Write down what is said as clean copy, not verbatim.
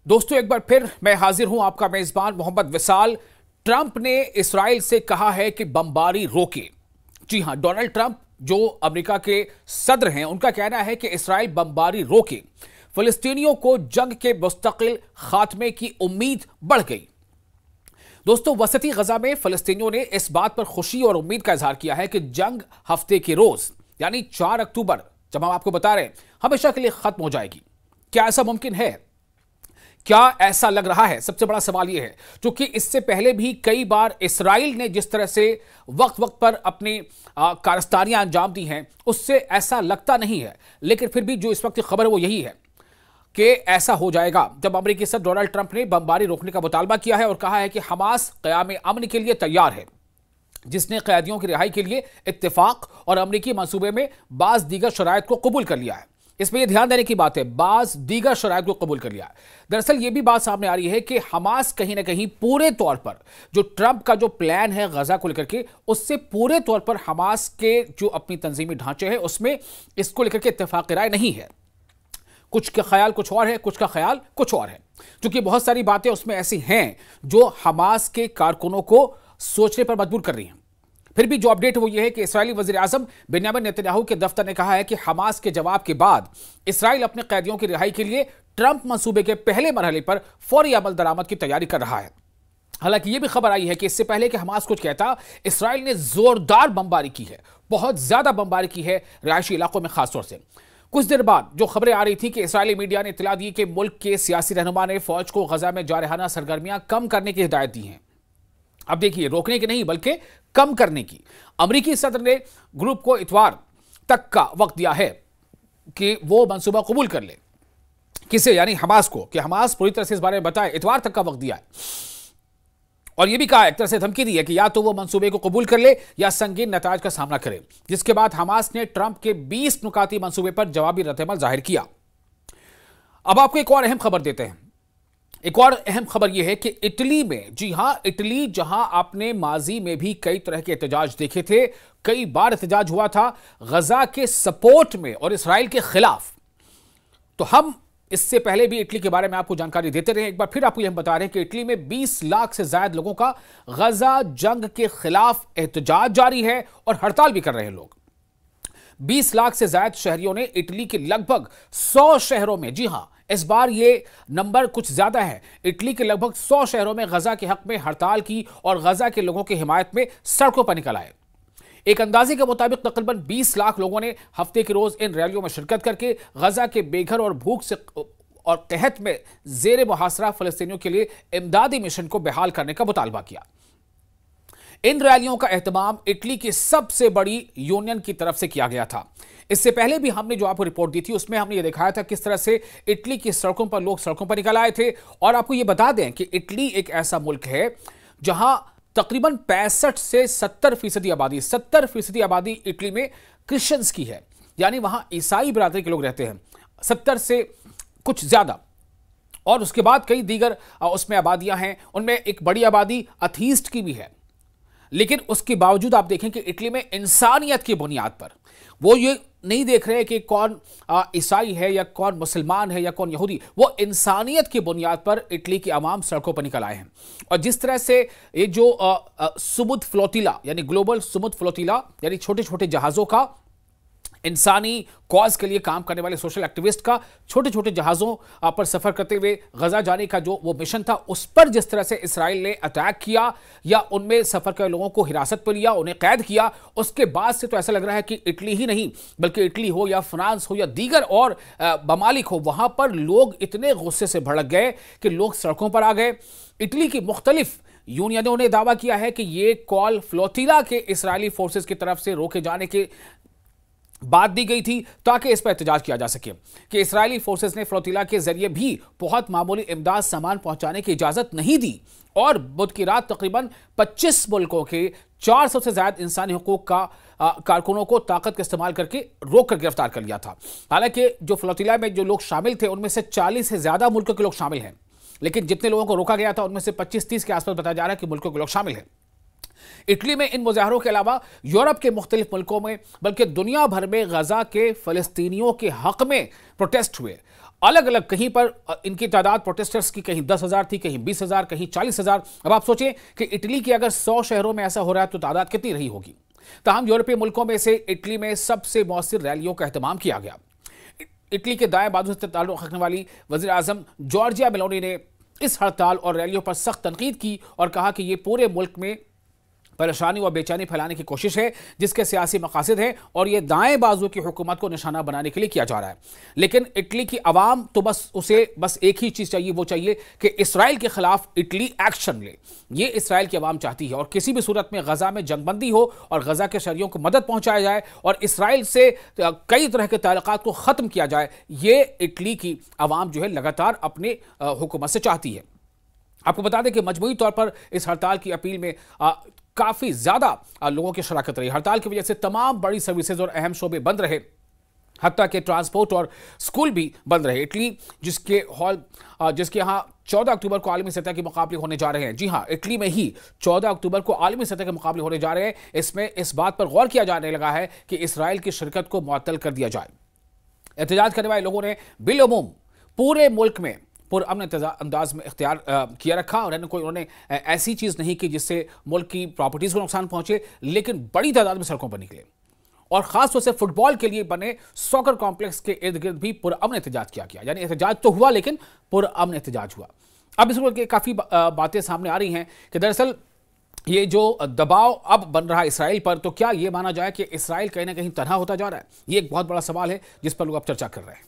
दोस्तों एक बार फिर मैं हाजिर हूं, आपका मेजबान मोहम्मद विसाल। ट्रंप ने इस्राइल से कहा है कि बमबारी रोके। जी हां, डोनाल्ड ट्रंप जो अमेरिका के सदर हैं, उनका कहना है कि इस्राइल बमबारी रोके, फिलिस्तीनियों को जंग के मुस्तकिल खात्मे की उम्मीद बढ़ गई। दोस्तों, वसती गजा में फिलिस्तीनियों ने इस बात पर खुशी और उम्मीद का इजहार किया है कि जंग हफ्ते के रोज यानी 4 अक्टूबर, जब हम आपको बता रहे हैं, हमेशा के लिए खत्म हो जाएगी। क्या ऐसा मुमकिन है? क्या ऐसा लग रहा है? सबसे बड़ा सवाल यह है, क्योंकि इससे पहले भी कई बार इस्राइल ने जिस तरह से वक्त वक्त पर अपनी कारस्तानियां अंजाम दी हैं, उससे ऐसा लगता नहीं है। लेकिन फिर भी जो इस वक्त की खबर है वो यही है कि ऐसा हो जाएगा। जब अमेरिकी सदर डोनाल्ड ट्रंप ने बमबारी रोकने का मुतालबा किया है और कहा है कि हमास क़याम अमन के लिए तैयार है, जिसने कैदियों की रिहाई के लिए इत्तेफाक और अमेरिकी मंसूबे में बाज दीगर शराइत को कबूल कर लिया है। इसमें यह ध्यान देने की बात है, बाज दीगर शराइत को कबूल कर लिया है। दरअसल यह भी बात सामने आ रही है कि हमास कहीं ना कहीं पूरे तौर पर जो ट्रंप का जो प्लान है गजा को लेकर के, उससे पूरे तौर पर हमास के जो अपनी तंजीमी ढांचे हैं उसमें इसको लेकर के इत्तेफाक राय नहीं है। कुछ का ख्याल कुछ और है, कुछ का ख्याल कुछ और है, क्योंकि बहुत सारी बातें उसमें ऐसी हैं जो हमास के कारकुनों को सोचने पर मजबूर कर रही हैं। फिर भी जो अपडेट है वो ये है कि इस्राएली वज़ीर आज़म बेंयामिन नेतन्याहू के दफ्तर ने कहा है कि हमास के जवाब के बाद इस्राइल अपने कैदियों की रिहाई के लिए ट्रंप मंसूबे के पहले मरहले पर फौरी अमल दरामद की तैयारी कर रहा है। हालांकि यह भी खबर आई है कि इससे पहले कि हमास कुछ कहता, इस्राइल ने जोरदार बमबारी की है, बहुत ज्यादा बमबारी की है रिहायशी इलाकों में खासतौर से। कुछ देर बाद जो खबरें आ रही थी कि इस्राएली मीडिया ने इत्तला दी कि मुल्क के सियासी रहनुमा ने फौज को गजा में जारहाना सरगर्मियां कम करने की हिदायत दी है। अब देखिए, रोकने की नहीं बल्कि कम करने की। अमेरिकी सदर ने ग्रुप को इतवार तक का वक्त दिया है कि वो मंसूबा कबूल कर ले। किसे? यानी हमास को, कि हमास पूरी तरह से इस बारे में बताए। इतवार तक का वक्त दिया है और यह भी कहा, एक तरह से धमकी दी है कि या तो वो मंसूबे को कबूल कर ले या संगीन नताज का सामना करे। जिसके बाद हमास ने ट्रंप के 20 नुकाती मंसूबे पर जवाबी रद्दअमल जाहिर किया। अब आपको एक और अहम खबर देते हैं। एक और अहम खबर यह है कि इटली में, जी हां, इटली जहां आपने माजी में भी कई तरह के एहतजाज देखे थे, कई बार एहतजाज हुआ था गजा के सपोर्ट में और इसराइल के खिलाफ। तो हम इससे पहले भी इटली के बारे में आपको जानकारी देते रहे। एक बार फिर आपको यह बता रहे हैं कि इटली में 20 लाख से ज्यादा लोगों का गजा जंग के खिलाफ एहतजाज जारी है और हड़ताल भी कर रहे हैं लोग। 20 लाख से ज्यादा शहरियों ने इटली के लगभग 100 शहरों में, जी हां, इस बार ये नंबर कुछ ज्यादा है, इटली के लगभग 100 शहरों में गजा के हक में हड़ताल की और गजा के लोगों की हिमायत में सड़कों पर निकल आए। एक अंदाजे के मुताबिक तकरीबन 20 लाख लोगों ने हफ्ते के रोज इन रैलियों में शिरकत करके गजा के बेघर और भूख से और कहत में जेर मुहासरा फलस्तीनियों के लिए इमदादी मिशन को बहाल करने का मुतालबा किया। इन रैलियों का एहतमाम इटली की सबसे बड़ी यूनियन की तरफ से किया गया था। इससे पहले भी हमने जो आपको रिपोर्ट दी थी उसमें हमने ये दिखाया था किस तरह से इटली की सड़कों पर लोग सड़कों पर निकल आए थे। और आपको ये बता दें कि इटली एक ऐसा मुल्क है जहां तकरीबन 65 से 70% आबादी, 70% आबादी इटली में क्रिश्चियंस की है, यानी वहां ईसाई बिरादरी के लोग रहते हैं, 70 से कुछ ज्यादा। और उसके बाद कई दीगर उसमें आबादियां हैं, उनमें एक बड़ी आबादी अथीस्ट की भी है। लेकिन उसके बावजूद आप देखें कि इटली में इंसानियत की बुनियाद पर वो ये नहीं देख रहे कि कौन ईसाई है या कौन मुसलमान है या कौन यहूदी, वो इंसानियत की बुनियाद पर इटली के अवाम सड़कों पर निकल आए हैं। और जिस तरह से ये जो सुमुद फ्लोटिला यानी ग्लोबल सुमुद फ्लोटिला यानी छोटे छोटे जहाज़ों का, इंसानी कॉज के लिए काम करने वाले सोशल एक्टिविस्ट का छोटे छोटे जहाज़ों पर सफ़र करते हुए गजा जाने का जो वो मिशन था, उस पर जिस तरह से इसराइल ने अटैक किया या उनमें सफ़र कर लोगों को हिरासत पर लिया, उन्हें कैद किया, उसके बाद से तो ऐसा लग रहा है कि इटली ही नहीं बल्कि इटली हो या फ्रांस हो या दीगर और ममालिक हो, वहाँ पर लोग इतने गुस्से से भड़क गए कि लोग सड़कों पर आ गए। इटली की मुख्तलिफ यूनियनों ने दावा किया है कि ये कॉल फ्लोटिला के इसराइली फोर्सेस की तरफ से रोके जाने के बात दी गई थी ताकि इस पर एहतजाज किया जा सके कि इसराइली फोर्सेस ने फ्लोटिला के जरिए भी बहुत मामूली इमदाद सामान पहुंचाने की इजाजत नहीं दी। और बुध की रात तकरीबन 25 मुल्कों के 400 से ज्यादा इंसानी हुकूक का कारकुनों को ताकत का इस्तेमाल करके रोक कर गिरफ्तार कर लिया था। हालांकि जो फ्लोटिला में जो लोग शामिल थे उनमें से 40 से ज्यादा मुल्कों के लोग शामिल हैं, लेकिन जितने लोगों को रोका गया था उनमें से 25-30 के आसपास बताया जा रहा है कि मुल्कों के लोग शामिल हैं। इटली में इन मुजाहरों के अलावा यूरोप के मुख्तलिफ मुल्कों में बल्कि दुनिया भर में गजा के फलस्तीनियों के हक में प्रोटेस्ट हुए। अलग अलग, कहीं पर इनकी तादाद प्रोटेस्टर्स की कहीं 10,000 थी, कहीं 20,000, कहीं 40,000। अब आप सोचें कि इटली के अगर 100 शहरों में ऐसा हो रहा है तो तादाद कितनी रही होगी। ताहम यूरोपीय मुल्कों में से इटली में सबसे मौसर रैलियों का एहतमाम किया गया। इटली के दाएं बाजू से ताल्लुक रखने वाली वज़ीर आज़म जॉर्जिया मेलोनी ने इस हड़ताल और रैलियों पर सख्त तनकीद की और कहा कि यह पूरे मुल्क में परेशानी और बेचैनी फैलाने की कोशिश है, जिसके सियासी मकासद हैं और यह दाएं बाजू की हुकूमत को निशाना बनाने के लिए किया जा रहा है। लेकिन इटली की आवाम तो बस एक ही चीज़ चाहिए, वो चाहिए कि इसराइल के खिलाफ इटली एक्शन ले। ये इसराइल की आवाम चाहती है और किसी भी सूरत में गजा में जंगबंदी हो और गजा के शहरियों को मदद पहुंचाया जाए और इसराइल से कई तरह के ताल्लुकात को ख़त्म किया जाए। ये इटली की आवाम जो है लगातार अपने हुकूमत से चाहती है। आपको बता दें कि मजमूई तौर पर इस हड़ताल की अपील में काफ़ी ज़्यादा लोगों की शराकत रही। हड़ताल की वजह से तमाम बड़ी सर्विसेज और अहम शोबे बंद रहे, हत्ता के ट्रांसपोर्ट और स्कूल भी बंद रहे। इटली जिसके यहाँ 14 अक्टूबर को आलमी सतह के मुकाबले होने जा रहे हैं। जी हाँ, इटली में ही 14 अक्टूबर को आलमी सतह के मुकाबले होने जा रहे हैं। इसमें इस बात पर गौर किया जाने लगा है कि इसराइल की शिरकत को मुअत्तल कर दिया जाए। एहतजाज करने वाले लोगों ने बिलअमूम पूरे मुल्क में पुरअमन अंदाज में इख्तियार किया रखा और उन्होंने ऐसी चीज़ नहीं की जिससे मुल्क की प्रॉपर्टीज़ को नुकसान पहुंचे, लेकिन बड़ी तादाद में सड़कों पर निकले और ख़ास तौर से फुटबॉल के लिए बने सॉकर कॉम्प्लेक्स के इर्द गिर्द भी पुरअमन एहतजाज किया गया। यानी एहतजाज तो हुआ लेकिन पुरअमन एहतजाज हुआ। अब इस वक्त काफ़ी बातें सामने आ रही हैं कि दरअसल ये जो दबाव अब बन रहा है इसराइल पर, तो क्या ये माना जाए कि इसराइल कहीं ना कहीं तनहा होता जा रहा है? ये एक बहुत बड़ा सवाल है जिस पर लोग अब चर्चा कर रहे हैं।